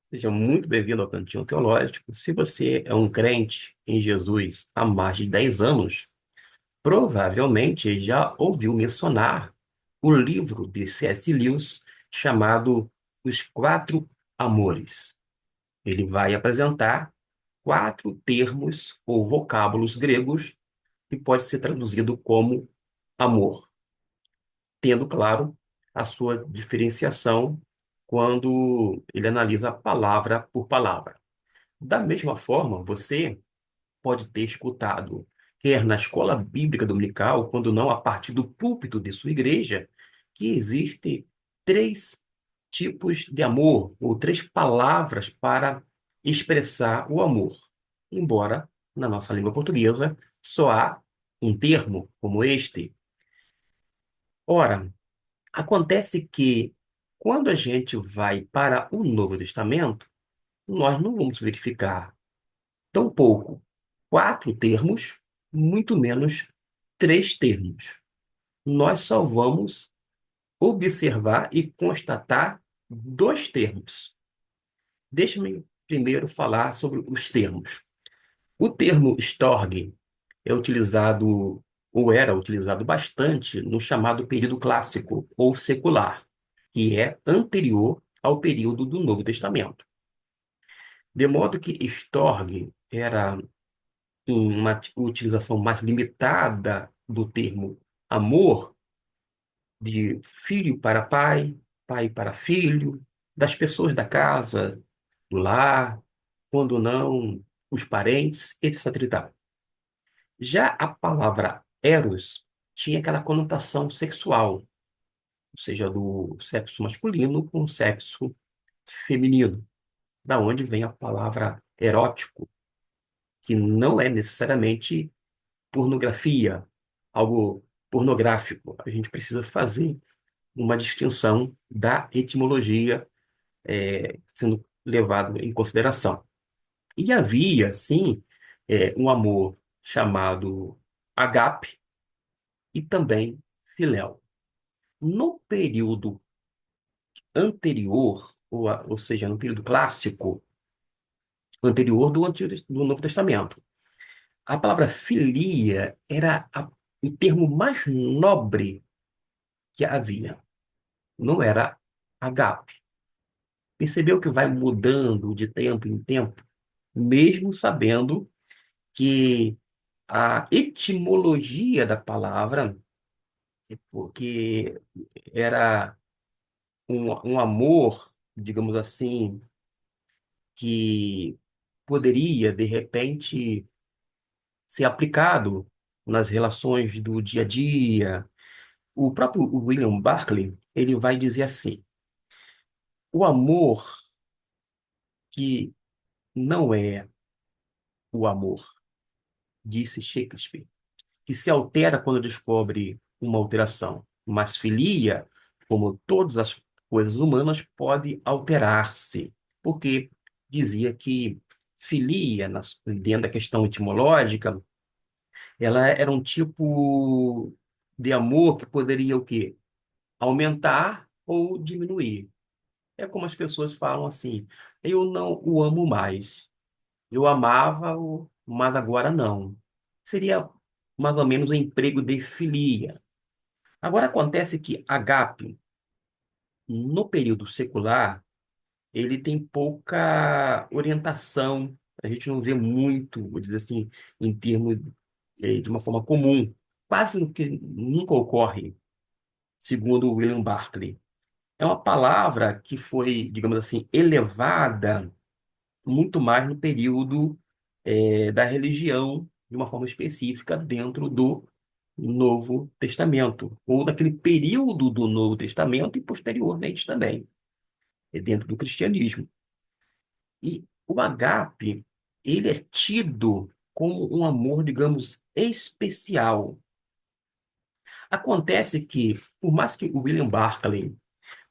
Seja muito bem-vindo ao Cantinho Teológico. Se você é um crente em Jesus há mais de 10 anos, provavelmente já ouviu mencionar o livro de C.S. Lewis chamado Os Quatro Amores. Ele vai apresentar quatro termos ou vocábulos gregos que pode ser traduzido como amor, tendo, claro, a sua diferenciação quando ele analisa palavra por palavra. Da mesma forma, você pode ter escutado, quer na escola bíblica dominical, quando não a partir do púlpito de sua igreja, que existem três tipos de amor, ou três palavras para expressar o amor. Embora, na nossa língua portuguesa, só há um termo como este. Ora, acontece que, quando a gente vai para o Novo Testamento, nós não vamos verificar tampouco quatro termos, muito menos três termos. Nós só vamos observar e constatar dois termos. Deixe-me primeiro falar sobre os termos. O termo storge é utilizado, ou era utilizado bastante, no chamado período clássico ou secular, que é anterior ao período do Novo Testamento. De modo que storge era uma utilização mais limitada do termo amor, de filho para pai, pai para filho, das pessoas da casa, do lar, quando não, os parentes, etc. e tal. Já a palavra eros tinha aquela conotação sexual, ou seja, do sexo masculino com o sexo feminino, da onde vem a palavra erótico, que não é necessariamente pornografia, algo pornográfico. A gente precisa fazer uma distinção da etimologia, sendo levado em consideração. E havia, sim, um amor chamado agape e também filéu. No período anterior, ou seja, no período clássico, anterior do Novo Testamento, a palavra filia era o termo mais nobre que havia. Não era agape. Percebeu que vai mudando de tempo em tempo, mesmo sabendo que a etimologia da palavra, porque era um amor, digamos assim, que poderia, de repente, ser aplicado nas relações do dia a dia. O próprio William Barclay, ele vai dizer assim: o amor que não é o amor, disse Shakespeare, que se altera quando descobre uma alteração, mas filia, como todas as coisas humanas, pode alterar-se, porque dizia que filia, dentro da questão etimológica, ela era um tipo de amor que poderia o quê? Aumentar ou diminuir. É como as pessoas falam assim: eu não o amo mais. Eu amava-o, mas agora não. Seria mais ou menos o emprego de filia. Agora acontece que agape, no período secular, ele tem pouca orientação. A gente não vê muito, vou dizer assim, em termos de uma forma comum. Quase que nunca ocorre, segundo William Barclay. É uma palavra que foi, digamos assim, elevada muito mais no período da religião, de uma forma específica, dentro do Novo Testamento, ou daquele período do Novo Testamento e posteriormente também, dentro do cristianismo. E o agape, ele é tido como um amor, digamos, especial. Acontece que, por mais que o William Barclay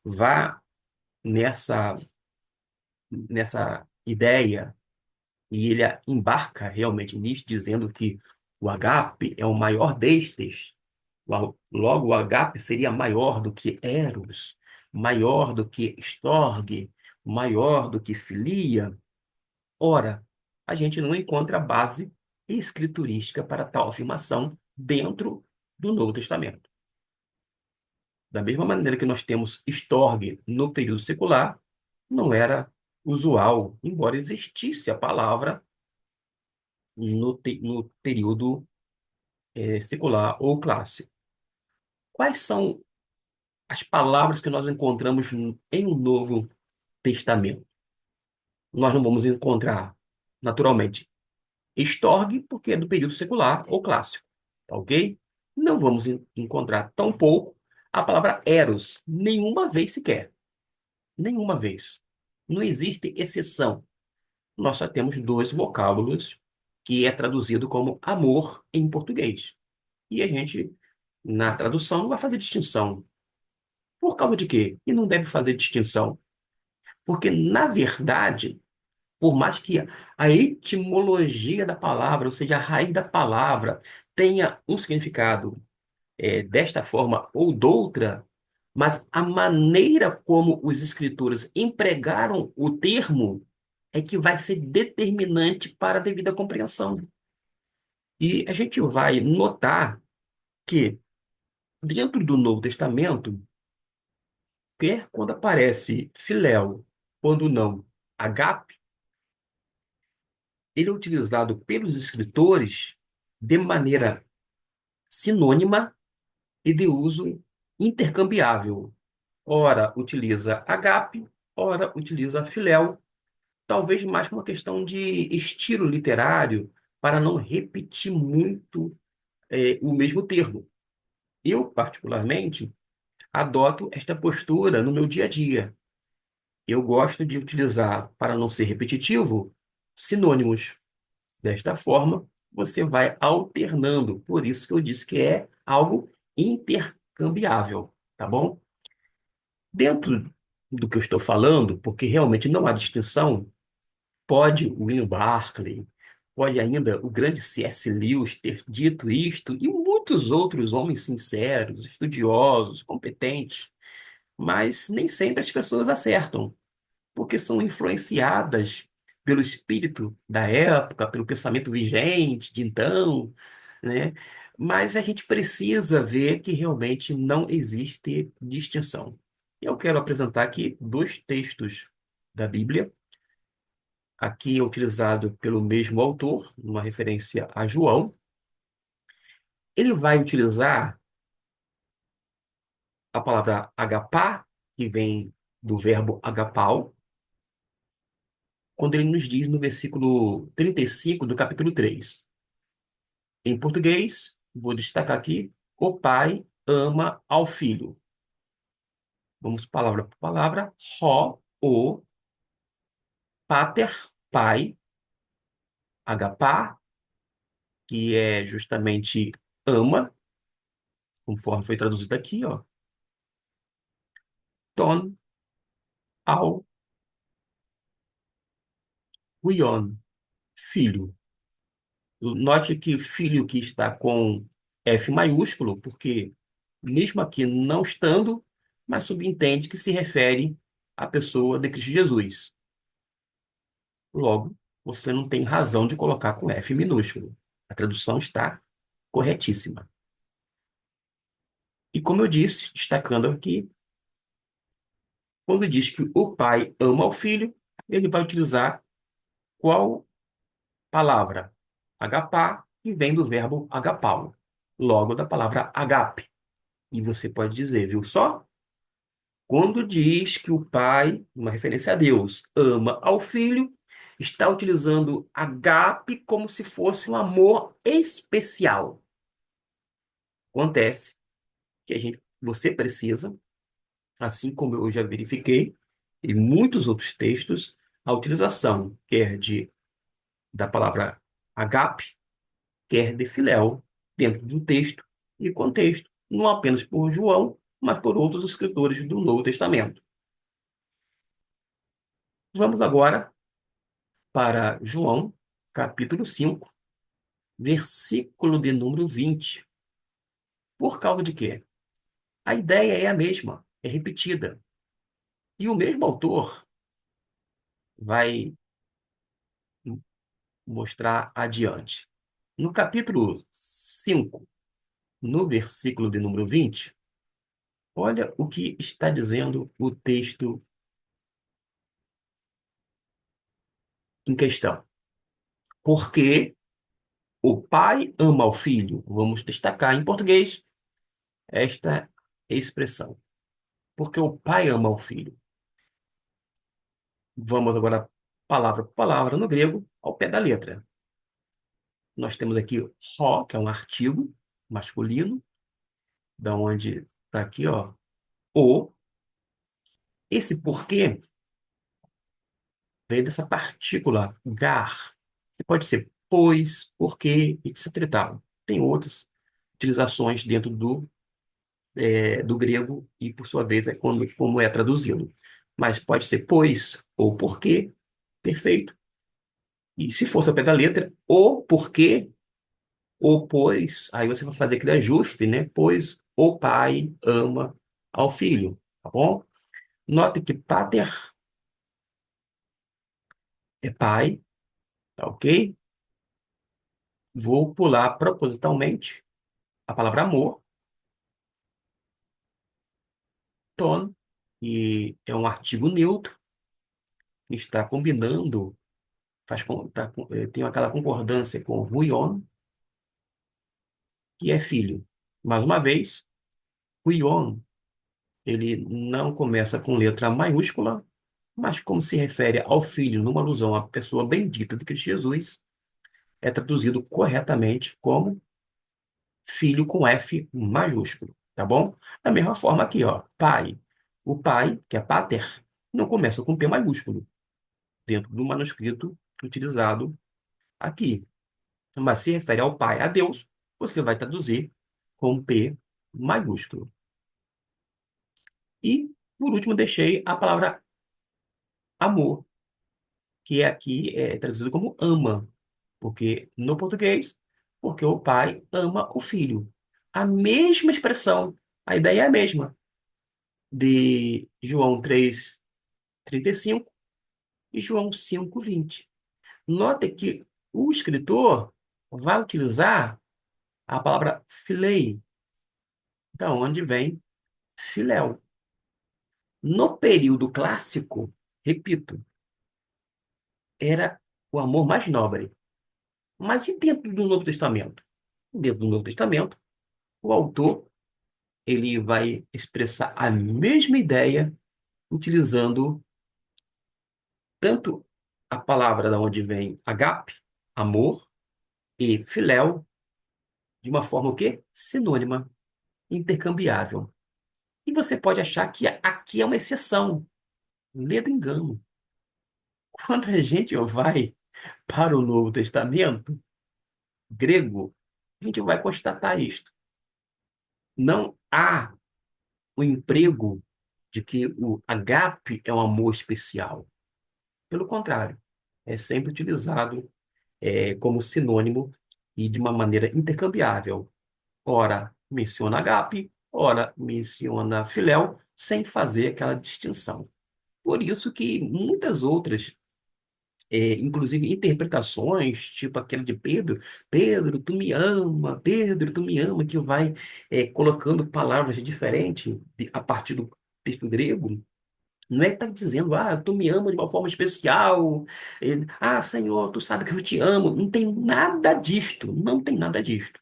vá nessa, nessa ideia, e ele embarca realmente nisso, dizendo que o agape é o maior destes. Logo, o agape seria maior do que eros, maior do que storge, maior do que filia? Ora, a gente não encontra base escriturística para tal afirmação dentro do Novo Testamento. Da mesma maneira que nós temos estorgue no período secular, não era usual, embora existisse a palavra no período secular ou clássico. Quais são as palavras que nós encontramos em um Novo Testamento? Nós não vamos encontrar, naturalmente, estorgue, porque é do período secular ou clássico, tá ok? Não vamos encontrar tampouco a palavra eros, nenhuma vez sequer. Nenhuma vez. Não existe exceção. Nós só temos dois vocábulos que é traduzido como amor em português. E a gente, na tradução, não vai fazer distinção. Por causa de quê? E não deve fazer distinção. Porque, na verdade, por mais que a etimologia da palavra, ou seja, a raiz da palavra, tenha um significado desta forma ou doutra, mas a maneira como os escritores empregaram o termo é que vai ser determinante para a devida compreensão. E a gente vai notar que, dentro do Novo Testamento, quer quando aparece filéu, quando não agape, ele é utilizado pelos escritores de maneira sinônima e de uso intercambiável. Ora utiliza agape, ora utiliza filéu, talvez mais por uma questão de estilo literário, para não repetir muito o mesmo termo. Eu, particularmente, adoto esta postura no meu dia a dia. Eu gosto de utilizar, para não ser repetitivo, sinônimos. Desta forma, você vai alternando. Por isso que eu disse que é algo intercambiável, tá bom? Dentro do que eu estou falando, porque realmente não há distinção, pode o William Barclay, pode ainda o grande C.S. Lewis ter dito isto, e muitos outros homens sinceros, estudiosos, competentes, mas nem sempre as pessoas acertam, porque são influenciadas pelo espírito da época, pelo pensamento vigente de então, né? Mas a gente precisa ver que realmente não existe distinção. Eu quero apresentar aqui dois textos da Bíblia, aqui é utilizado pelo mesmo autor, uma referência a João. Ele vai utilizar a palavra agapá, que vem do verbo agapau, quando ele nos diz no versículo 35 do capítulo 3. Em português, vou destacar aqui, o pai ama ao filho. Vamos palavra por palavra. O pater, pai, agapá, que é justamente ama, conforme foi traduzido aqui, ó. Ton, ao, huion, filho. Note que filho que está com F maiúsculo, porque mesmo aqui não estando, mas subentende que se refere à pessoa de Cristo Jesus. Logo, você não tem razão de colocar com F minúsculo. A tradução está corretíssima. E como eu disse, destacando aqui, quando diz que o pai ama o filho, ele vai utilizar qual palavra? Agapá, que vem do verbo agapau, logo da palavra agape. E você pode dizer, viu só? Quando diz que o pai, uma referência a Deus, ama ao filho, está utilizando agape como se fosse um amor especial. Acontece que você precisa, assim como eu já verifiquei em muitos outros textos, a utilização quer da palavra agape, quer de filéu, dentro do texto e contexto, não apenas por João, mas por outros escritores do Novo Testamento. Vamos agora para João, capítulo 5, versículo de número 20. Por causa de quê? A ideia é a mesma, é repetida. E o mesmo autor vai mostrar adiante. No capítulo 5, no versículo de número 20, olha o que está dizendo o texto em questão. Porque o pai ama o filho. Vamos destacar em português esta expressão. Porque o pai ama o filho. Vamos agora, palavra por palavra, no grego, ao pé da letra. Nós temos aqui ho, que é um artigo masculino, da onde está aqui, ó, o. Esse porquê vem dessa partícula gar, que pode ser pois, porque, etc e tal. Tem outras utilizações dentro do grego e, por sua vez, é como é traduzido. Mas pode ser pois ou porque, perfeito. E se fosse ao pé da letra, o porque ou pois, aí você vai fazer aquele ajuste, né? Pois o pai ama ao filho, tá bom? Note que pater é pai, tá ok? Vou pular propositalmente a palavra amor, ton, e é um artigo neutro, que está combinando, tem aquela concordância com huion, que é filho. Mais uma vez, huion, ele não começa com letra maiúscula, mas como se refere ao filho numa alusão à pessoa bendita de Cristo Jesus, é traduzido corretamente como filho com F maiúsculo, tá bom? Da mesma forma aqui, ó, pai. O pai, que é pater, não começa com P maiúsculo, dentro do manuscrito utilizado aqui. Mas se refere ao pai, a Deus, você vai traduzir com P maiúsculo. E, por último, deixei a palavra amor, que aqui é traduzido como ama, porque no português, porque o pai ama o filho. A mesma expressão, a ideia é a mesma, de João 3:35 e João 5:20. Note que o escritor vai utilizar a palavra filei, da onde vem filéu. No período clássico, repito, era o amor mais nobre. Mas e dentro do Novo Testamento? Dentro do Novo Testamento, o autor ele vai expressar a mesma ideia utilizando tanto a palavra da onde vem agape, amor, e filéu, de uma forma o quê? Sinônima, intercambiável. E você pode achar que aqui é uma exceção. Lê do engano. Quando a gente vai para o Novo Testamento grego, a gente vai constatar isto. Não há o emprego de que o agape é um amor especial. Pelo contrário, é sempre utilizado como sinônimo e de uma maneira intercambiável. Ora menciona agape, ora menciona filéu, sem fazer aquela distinção. Por isso que muitas outras, inclusive interpretações, tipo aquela de Pedro, Pedro, tu me ama, que vai colocando palavras diferentes a partir do texto grego, não é que tá dizendo, tu me ama de uma forma especial, Senhor, tu sabe que eu te amo. Não tem nada disto, não tem nada disto.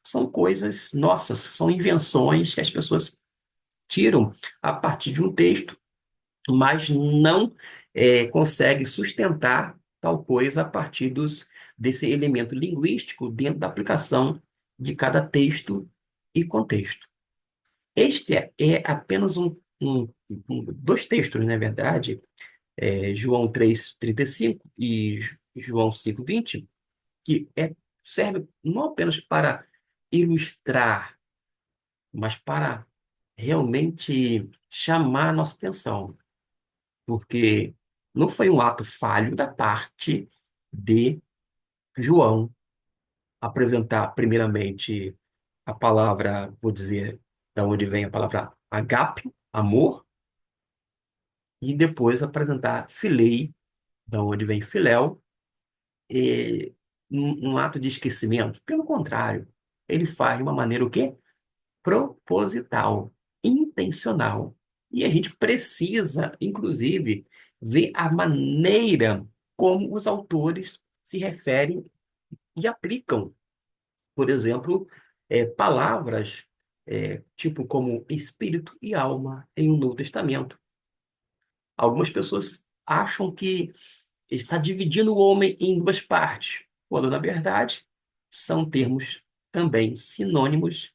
São coisas nossas, são invenções que as pessoas tiram a partir de um texto, mas não consegue sustentar tal coisa a partir desse elemento linguístico dentro da aplicação de cada texto e contexto. Este é apenas dois textos, na verdade, João 3:35 e João 5:20, que serve não apenas para ilustrar, mas para realmente chamar a nossa atenção, porque não foi um ato falho da parte de João apresentar primeiramente a palavra, vou dizer, da onde vem a palavra agape, amor, e depois apresentar filei, da onde vem filéu, e um ato de esquecimento. Pelo contrário, ele faz de uma maneira o quê? Proposital, intencional. E a gente precisa, inclusive, ver a maneira como os autores se referem e aplicam, por exemplo, palavras tipo como espírito e alma em um Novo Testamento. Algumas pessoas acham que está dividindo o homem em duas partes, quando, na verdade, são termos também sinônimos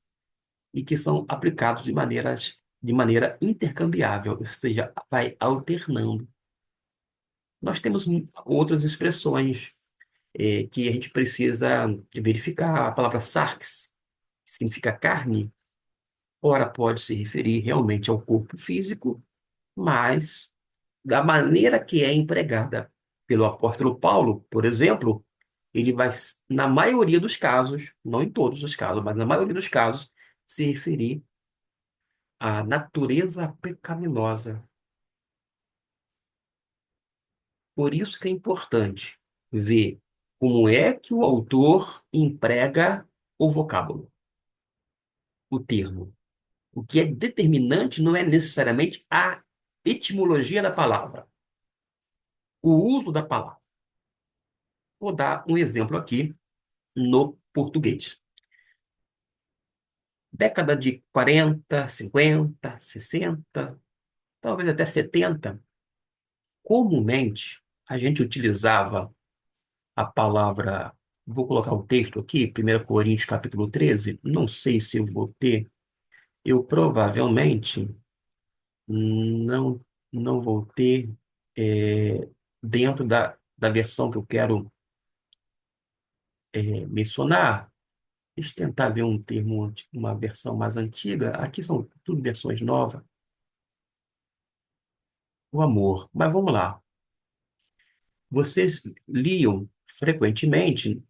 e que são aplicados de maneira intercambiável, ou seja, vai alternando. Nós temos outras expressões que a gente precisa verificar. A palavra sarx, que significa carne, ora pode se referir realmente ao corpo físico, mas da maneira que é empregada pelo apóstolo Paulo, por exemplo, ele vai, na maioria dos casos, não em todos os casos, mas na maioria dos casos, se referir à natureza pecaminosa. Por isso que é importante ver como é que o autor emprega o vocábulo, o termo. O que é determinante não é necessariamente a etimologia da palavra, o uso da palavra. Vou dar um exemplo aqui no português. Década de 40, 50, 60, talvez até 70, comumente a gente utilizava a palavra, vou colocar o texto aqui, 1 Coríntios capítulo 13. Não sei se eu vou ter, eu provavelmente não, não vou ter dentro da versão que eu quero mencionar. Deixa eu tentar ver um termo, uma versão mais antiga. Aqui são tudo versões novas. O amor. Mas vamos lá. Vocês liam frequentemente,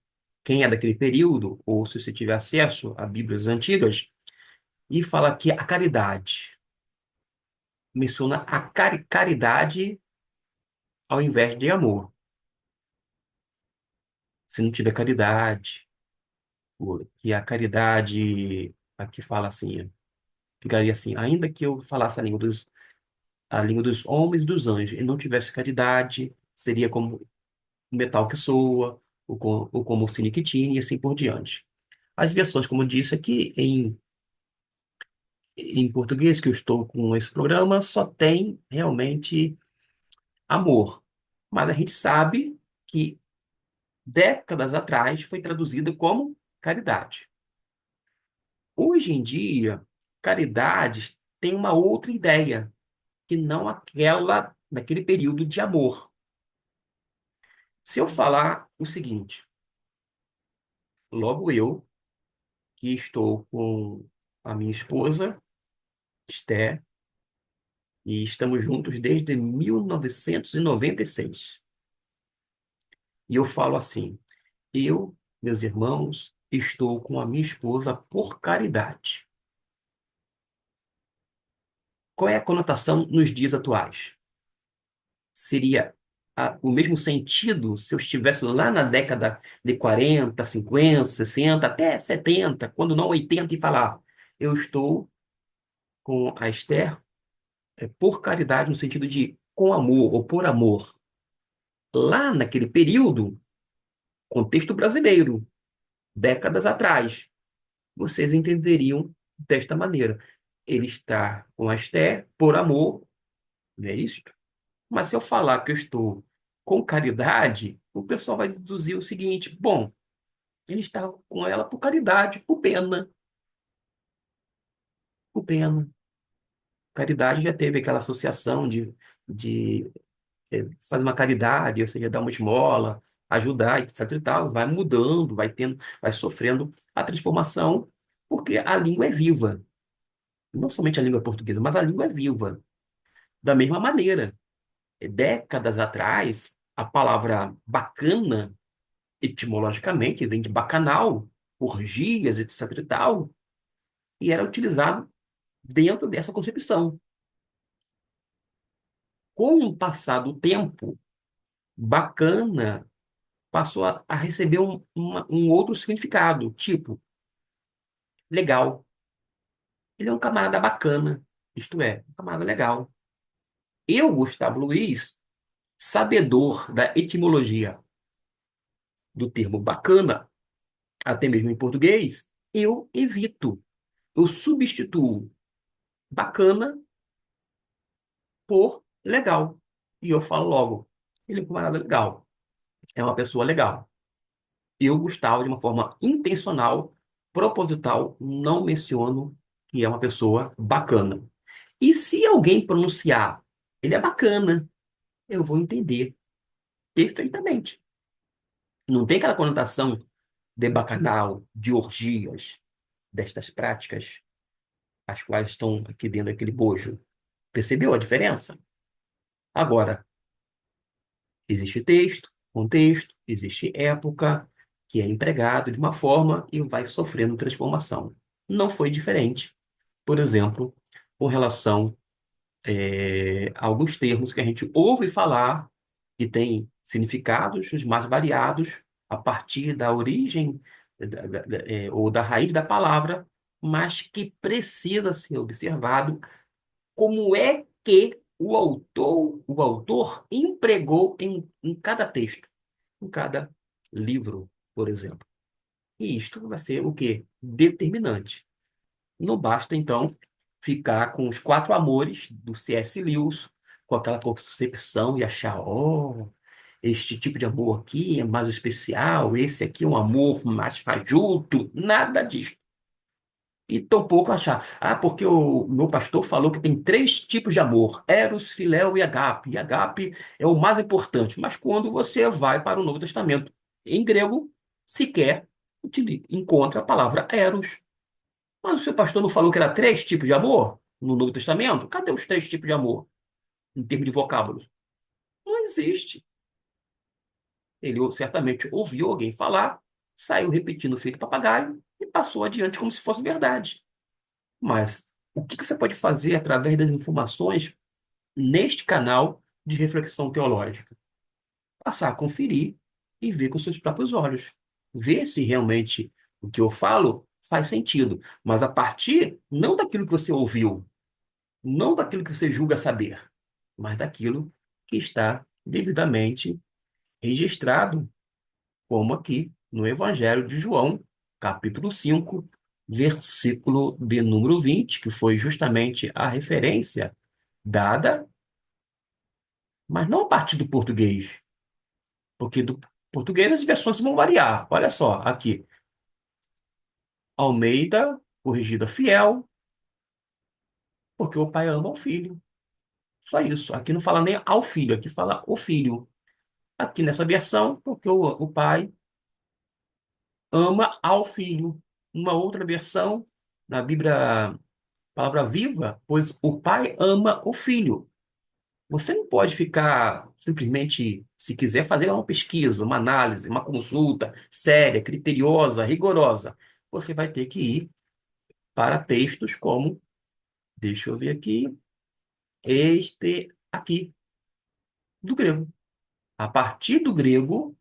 quem é daquele período, ou se você tiver acesso a Bíblias antigas, e fala que a caridade menciona a caridade ao invés de amor. Se não tiver caridade, que a caridade, aqui fala assim, ficaria assim, ainda que eu falasse a língua dos homens e dos anjos, e não tivesse caridade, seria como o metal que soa, ou como o fino que tine, e assim por diante. As versões, como eu disse aqui, em português, que eu estou com esse programa, só tem realmente amor. Mas a gente sabe que décadas atrás foi traduzida como caridade. Hoje em dia, caridade tem uma outra ideia, que não aquela daquele período de amor. Se eu falar o seguinte, logo eu, que estou com a minha esposa, Esther, e estamos juntos desde 1996. E eu falo assim: eu, meus irmãos, estou com a minha esposa por caridade. Qual é a conotação nos dias atuais? Seria o mesmo sentido se eu estivesse lá na década de 40, 50, 60, até 70, quando não 80, e falar: eu estou com a Esther por caridade, no sentido de com amor ou por amor. Lá naquele período, contexto brasileiro, décadas atrás, vocês entenderiam desta maneira. Ele está com a Esther por amor, não é isso? Mas se eu falar que eu estou com caridade, o pessoal vai deduzir o seguinte: bom, ele está com ela por caridade, por pena, por pena. Caridade já teve aquela associação de fazer uma caridade, ou seja, dar uma esmola, ajudar, etc e tal, vai mudando, vai tendo, vai sofrendo a transformação, porque a língua é viva. Não somente a língua portuguesa, mas a língua é viva. Da mesma maneira, décadas atrás, a palavra bacana, etimologicamente, vem de bacanal, orgias, etc e tal, e era utilizado dentro dessa concepção. Com o passar do tempo, Bacana passou a receber um outro significado, tipo, legal. Ele é um camarada bacana, isto é, um camarada legal. Eu, Gustavo Luiz, sabedor da etimologia do termo bacana, até mesmo em português, eu evito, eu substituo bacana por legal. E eu falo logo, ele é um camarada legal, é uma pessoa legal. Eu, Gustavo, de uma forma intencional, proposital, não menciono que é uma pessoa bacana. E se alguém pronunciar, ele é bacana, eu vou entender perfeitamente. Não tem aquela conotação de bacanal, de orgias, destas práticas, as quais estão aqui dentro daquele bojo. Percebeu a diferença? Agora, existe texto, contexto, existe época, que é empregado de uma forma e vai sofrendo transformação. Não foi diferente, por exemplo, com relação a alguns termos que a gente ouve falar e tem significados os mais variados a partir da origem ou da raiz da palavra, mas que precisa ser observado como é que o autor empregou em cada texto, em cada livro, por exemplo. E isto vai ser o quê? Determinante. Não basta, então, ficar com os quatro amores do C.S. Lewis, com aquela concepção e achar, oh, este tipo de amor aqui é mais especial, esse aqui é um amor mais fajuto, nada disso. E tampouco achar, porque o meu pastor falou que tem três tipos de amor: eros, filéu e agape. E agape é o mais importante. Mas quando você vai para o Novo Testamento, em grego, sequer encontra a palavra eros. Mas o seu pastor não falou que era três tipos de amor no Novo Testamento? Cadê os três tipos de amor, em termos de vocábulos? Não existe. Ele certamente ouviu alguém falar, saiu repetindo feito papagaio e passou adiante como se fosse verdade. Mas o que que você pode fazer através das informações neste canal de reflexão teológica? Passar a conferir e ver com seus próprios olhos. Ver se realmente o que eu falo faz sentido. Mas a partir não daquilo que você ouviu, não daquilo que você julga saber, mas daquilo que está devidamente registrado, como aqui no Evangelho de João, capítulo 5, versículo de número 20, que foi justamente a referência dada, mas não a partir do português, porque do português as versões vão variar. Olha só, aqui, Almeida, corrigida fiel, porque o pai ama o filho. Só isso. Aqui não fala nem ao filho, aqui fala o filho. Aqui nessa versão, porque o pai ama ao filho. Uma outra versão, na Bíblia, palavra viva, pois o pai ama o filho. Você não pode ficar simplesmente, se quiser fazer uma pesquisa, uma análise, uma consulta séria, criteriosa, rigorosa, você vai ter que ir para textos como, deixa eu ver aqui, este aqui, do grego. A partir do grego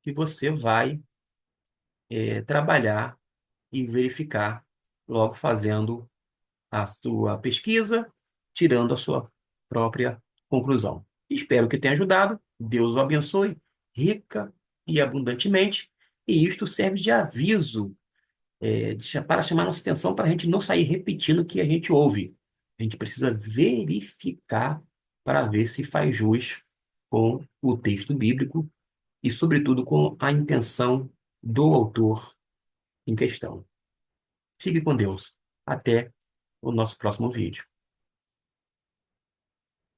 que você vai trabalhar e verificar, logo fazendo a sua pesquisa, tirando a sua própria conclusão. Espero que tenha ajudado. Deus o abençoe rica e abundantemente. E isto serve de aviso, para chamar nossa atenção, para a gente não sair repetindo o que a gente ouve. A gente precisa verificar para ver se faz jus com o texto bíblico e, sobretudo, com a intenção do autor em questão. Fique com Deus. Até o nosso próximo vídeo.